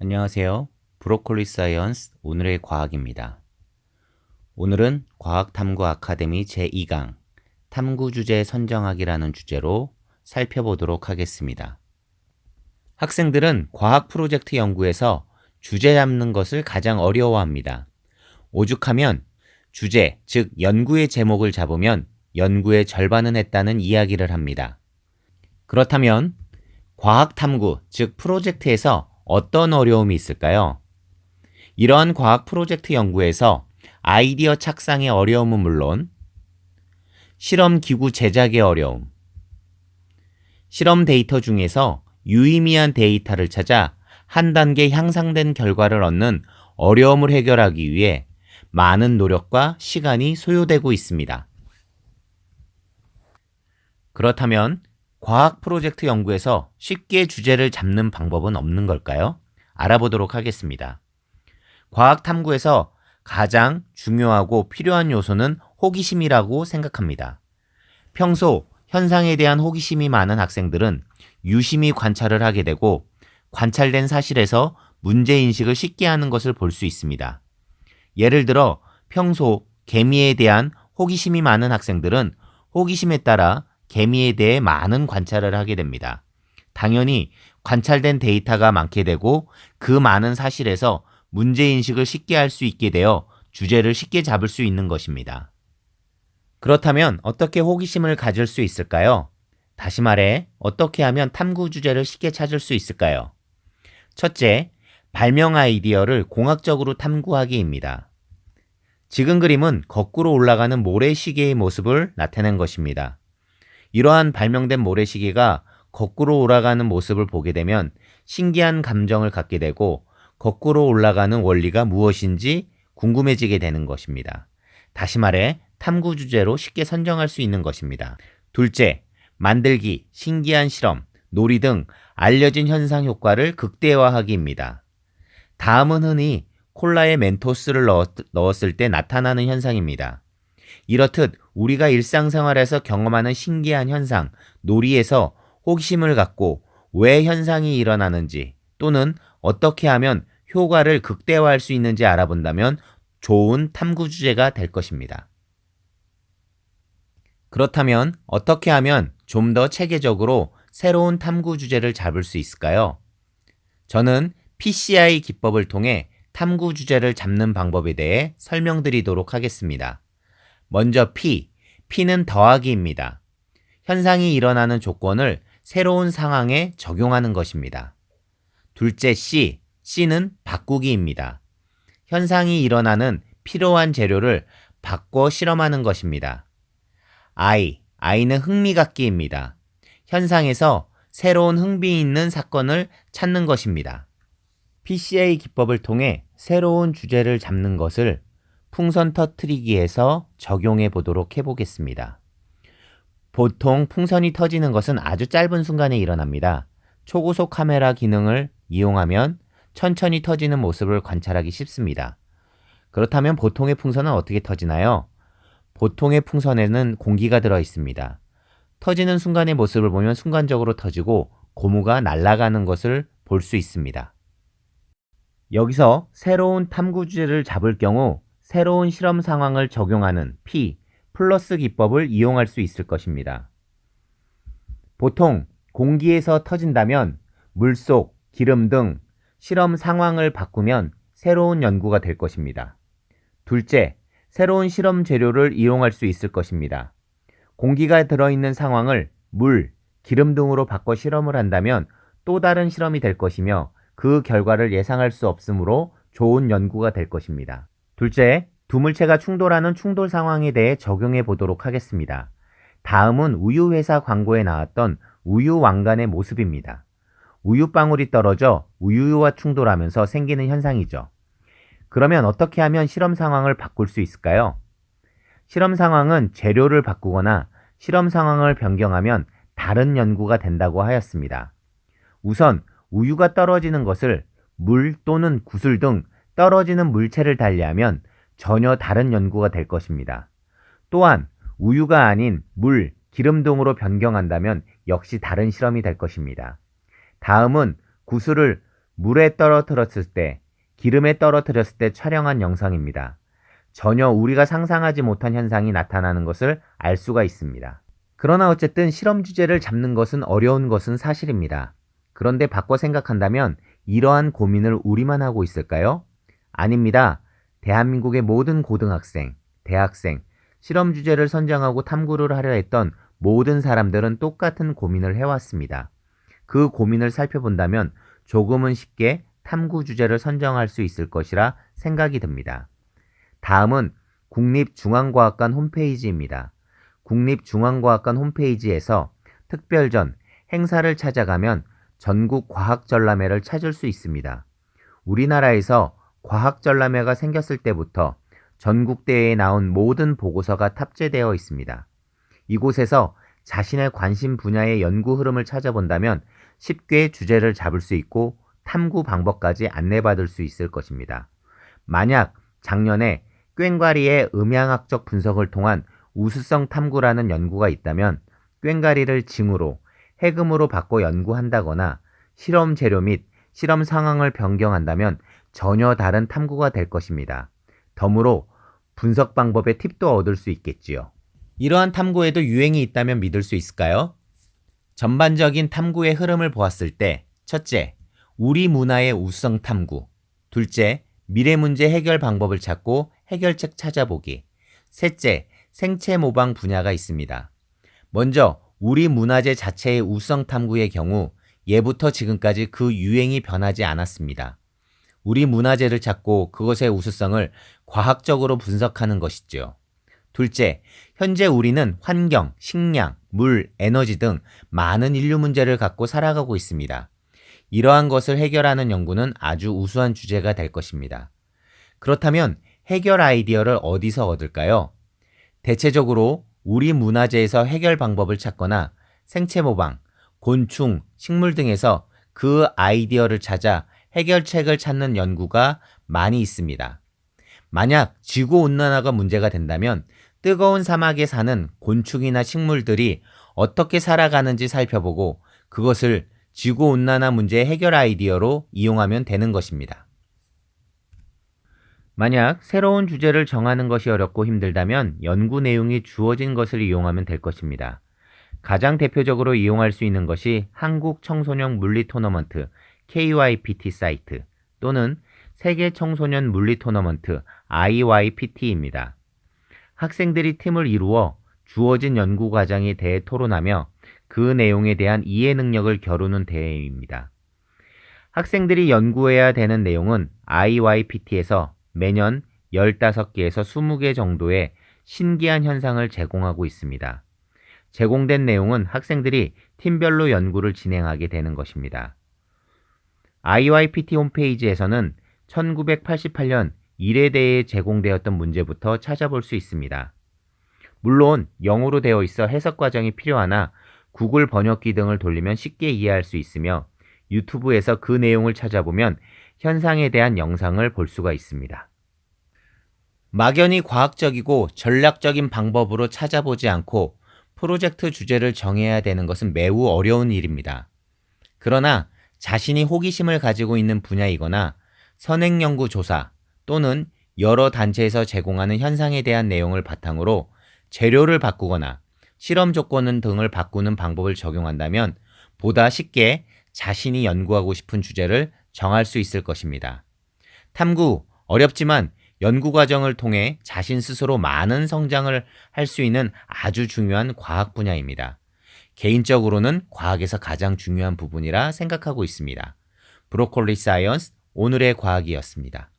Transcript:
안녕하세요. 브로콜리 사이언스 오늘의 과학입니다. 오늘은 과학탐구 아카데미 제2강 탐구 주제 선정하기라는 주제로 살펴보도록 하겠습니다. 학생들은 과학 프로젝트 연구에서 주제 잡는 것을 가장 어려워합니다. 오죽하면 주제, 즉 연구의 제목을 잡으면 연구의 절반은 했다는 이야기를 합니다. 그렇다면 과학 탐구, 즉 프로젝트에서 어떤 어려움이 있을까요? 이러한 과학 프로젝트 연구에서 아이디어 착상의 어려움은 물론 실험 기구 제작의 어려움, 실험 데이터 중에서 유의미한 데이터를 찾아 한 단계 향상된 결과를 얻는 어려움을 해결하기 위해 많은 노력과 시간이 소요되고 있습니다. 그렇다면 과학 프로젝트 연구에서 쉽게 주제를 잡는 방법은 없는 걸까요? 알아보도록 하겠습니다. 과학 탐구에서 가장 중요하고 필요한 요소는 호기심이라고 생각합니다. 평소 현상에 대한 호기심이 많은 학생들은 유심히 관찰을 하게 되고 관찰된 사실에서 문제인식을 쉽게 하는 것을 볼 수 있습니다. 예를 들어 평소 개미에 대한 호기심이 많은 학생들은 호기심에 따라 개미에 대해 많은 관찰을 하게 됩니다. 당연히 관찰된 데이터가 많게 되고 그 많은 사실에서 문제인식을 쉽게 할 수 있게 되어 주제를 쉽게 잡을 수 있는 것입니다. 그렇다면 어떻게 호기심을 가질 수 있을까요? 다시 말해, 어떻게 하면 탐구 주제를 쉽게 찾을 수 있을까요? 첫째, 발명 아이디어를 공학적으로 탐구하기입니다. 지금 그림은 거꾸로 올라가는 모래시계의 모습을 나타낸 것입니다. 이러한 발명된 모래시계가 거꾸로 올라가는 모습을 보게 되면 신기한 감정을 갖게 되고 거꾸로 올라가는 원리가 무엇인지 궁금해지게 되는 것입니다. 다시 말해 탐구 주제로 쉽게 선정할 수 있는 것입니다. 둘째, 만들기, 신기한 실험, 놀이 등 알려진 현상 효과를 극대화하기입니다. 다음은 흔히 콜라에 멘토스를 넣었을 때 나타나는 현상입니다. 이렇듯 우리가 일상생활에서 경험하는 신기한 현상, 놀이에서 호기심을 갖고 왜 현상이 일어나는지 또는 어떻게 하면 효과를 극대화할 수 있는지 알아본다면 좋은 탐구 주제가 될 것입니다. 그렇다면 어떻게 하면 좀 더 체계적으로 새로운 탐구 주제를 잡을 수 있을까요? 저는 PCI 기법을 통해 탐구 주제를 잡는 방법에 대해 설명드리도록 하겠습니다. 먼저 P는 더하기입니다. 현상이 일어나는 조건을 새로운 상황에 적용하는 것입니다. 둘째 C는 바꾸기입니다. 현상이 일어나는 필요한 재료를 바꿔 실험하는 것입니다. I는 흥미 갖기입니다. 현상에서 새로운 흥미 있는 사건을 찾는 것입니다. PCA 기법을 통해 새로운 주제를 잡는 것을 풍선 터트리기에서 적용해 보도록 해보겠습니다. 보통 풍선이 터지는 것은 아주 짧은 순간에 일어납니다. 초고속 카메라 기능을 이용하면 천천히 터지는 모습을 관찰하기 쉽습니다. 그렇다면 보통의 풍선은 어떻게 터지나요? 보통의 풍선에는 공기가 들어 있습니다. 터지는 순간의 모습을 보면 순간적으로 터지고 고무가 날아가는 것을 볼 수 있습니다. 여기서 새로운 탐구 주제를 잡을 경우 새로운 실험 상황을 적용하는 P 플러스 기법을 이용할 수 있을 것입니다. 보통 공기에서 터진다면 물속, 기름 등 실험 상황을 바꾸면 새로운 연구가 될 것입니다. 둘째, 새로운 실험 재료를 이용할 수 있을 것입니다. 공기가 들어있는 상황을 물, 기름 등으로 바꿔 실험을 한다면 또 다른 실험이 될 것이며 그 결과를 예상할 수 없으므로 좋은 연구가 될 것입니다. 둘째, 두 물체가 충돌하는 충돌 상황에 대해 적용해 보도록 하겠습니다. 다음은 우유 회사 광고에 나왔던 우유 왕관의 모습입니다. 우유방울이 떨어져 우유와 충돌하면서 생기는 현상이죠. 그러면 어떻게 하면 실험 상황을 바꿀 수 있을까요? 실험 상황은 재료를 바꾸거나 실험 상황을 변경하면 다른 연구가 된다고 하였습니다. 우선 우유가 떨어지는 것을 물 또는 구슬 등 떨어지는 물체를 달리하면 전혀 다른 연구가 될 것입니다. 또한 우유가 아닌 물, 기름 등으로 변경한다면 역시 다른 실험이 될 것입니다. 다음은 구슬을 물에 떨어뜨렸을 때, 기름에 떨어뜨렸을 때 촬영한 영상입니다. 전혀 우리가 상상하지 못한 현상이 나타나는 것을 알 수가 있습니다. 그러나 어쨌든 실험 주제를 잡는 것은 어려운 것은 사실입니다. 그런데 바꿔 생각한다면 이러한 고민을 우리만 하고 있을까요? 아닙니다. 대한민국의 모든 고등학생, 대학생, 실험 주제를 선정하고 탐구를 하려 했던 모든 사람들은 똑같은 고민을 해왔습니다. 그 고민을 살펴본다면 조금은 쉽게 탐구 주제를 선정할 수 있을 것이라 생각이 듭니다. 다음은 국립중앙과학관 홈페이지입니다. 국립중앙과학관 홈페이지에서 특별전, 행사를 찾아가면 전국 과학전람회를 찾을 수 있습니다. 우리나라에서 과학전람회가 생겼을 때부터 전국대회에 나온 모든 보고서가 탑재되어 있습니다. 이곳에서 자신의 관심 분야의 연구 흐름을 찾아본다면 쉽게 주제를 잡을 수 있고 탐구 방법까지 안내받을 수 있을 것입니다. 만약 작년에 꽹과리의 음향학적 분석을 통한 우수성 탐구라는 연구가 있다면 꽹과리를 징후로 해금으로 바꿔 연구한다거나 실험 재료 및 실험 상황을 변경한다면 전혀 다른 탐구가 될 것입니다. 덤으로 분석 방법의 팁도 얻을 수 있겠지요. 이러한 탐구에도 유행이 있다면 믿을 수 있을까요? 전반적인 탐구의 흐름을 보았을 때 첫째, 우리 문화의 우수성 탐구. 둘째, 미래 문제 해결 방법을 찾고 해결책 찾아보기. 셋째, 생체 모방 분야가 있습니다. 먼저 우리 문화재 자체의 우수성 탐구의 경우 예부터 지금까지 그 유행이 변하지 않았습니다. 우리 문화재를 찾고 그것의 우수성을 과학적으로 분석하는 것이죠. 둘째, 현재 우리는 환경, 식량, 물, 에너지 등 많은 인류 문제를 갖고 살아가고 있습니다. 이러한 것을 해결하는 연구는 아주 우수한 주제가 될 것입니다. 그렇다면 해결 아이디어를 어디서 얻을까요? 대체적으로 우리 문화재에서 해결 방법을 찾거나 생체 모방, 곤충, 식물 등에서 그 아이디어를 찾아 해결책을 찾는 연구가 많이 있습니다. 만약 지구온난화가 문제가 된다면 뜨거운 사막에 사는 곤충이나 식물들이 어떻게 살아가는지 살펴보고 그것을 지구온난화 문제의 해결 아이디어로 이용하면 되는 것입니다. 만약 새로운 주제를 정하는 것이 어렵고 힘들다면 연구 내용이 주어진 것을 이용하면 될 것입니다. 가장 대표적으로 이용할 수 있는 것이 한국 청소년 물리 토너먼트 KYPT 사이트 또는 세계 청소년 물리 토너먼트 IYPT입니다. 학생들이 팀을 이루어 주어진 연구 과정에 대해 토론하며 그 내용에 대한 이해 능력을 겨루는 대회입니다. 학생들이 연구해야 되는 내용은 IYPT에서 매년 15개에서 20개 정도의 신기한 현상을 제공하고 있습니다. 제공된 내용은 학생들이 팀별로 연구를 진행하게 되는 것입니다. IYPT 홈페이지에서는 1988년 1회대에 제공되었던 문제부터 찾아볼 수 있습니다. 물론 영어로 되어 있어 해석 과정이 필요하나 구글 번역기 등을 돌리면 쉽게 이해할 수 있으며 유튜브에서 그 내용을 찾아보면 현상에 대한 영상을 볼 수가 있습니다. 막연히 과학적이고 전략적인 방법으로 찾아보지 않고 프로젝트 주제를 정해야 되는 것은 매우 어려운 일입니다. 그러나 자신이 호기심을 가지고 있는 분야이거나 선행연구 조사 또는 여러 단체에서 제공하는 현상에 대한 내용을 바탕으로 재료를 바꾸거나 실험 조건 등을 바꾸는 방법을 적용한다면 보다 쉽게 자신이 연구하고 싶은 주제를 정할 수 있을 것입니다. 탐구, 어렵지만 연구 과정을 통해 자신 스스로 많은 성장을 할 수 있는 아주 중요한 과학 분야입니다. 개인적으로는 과학에서 가장 중요한 부분이라 생각하고 있습니다. 브로콜리 사이언스 오늘의 과학이었습니다.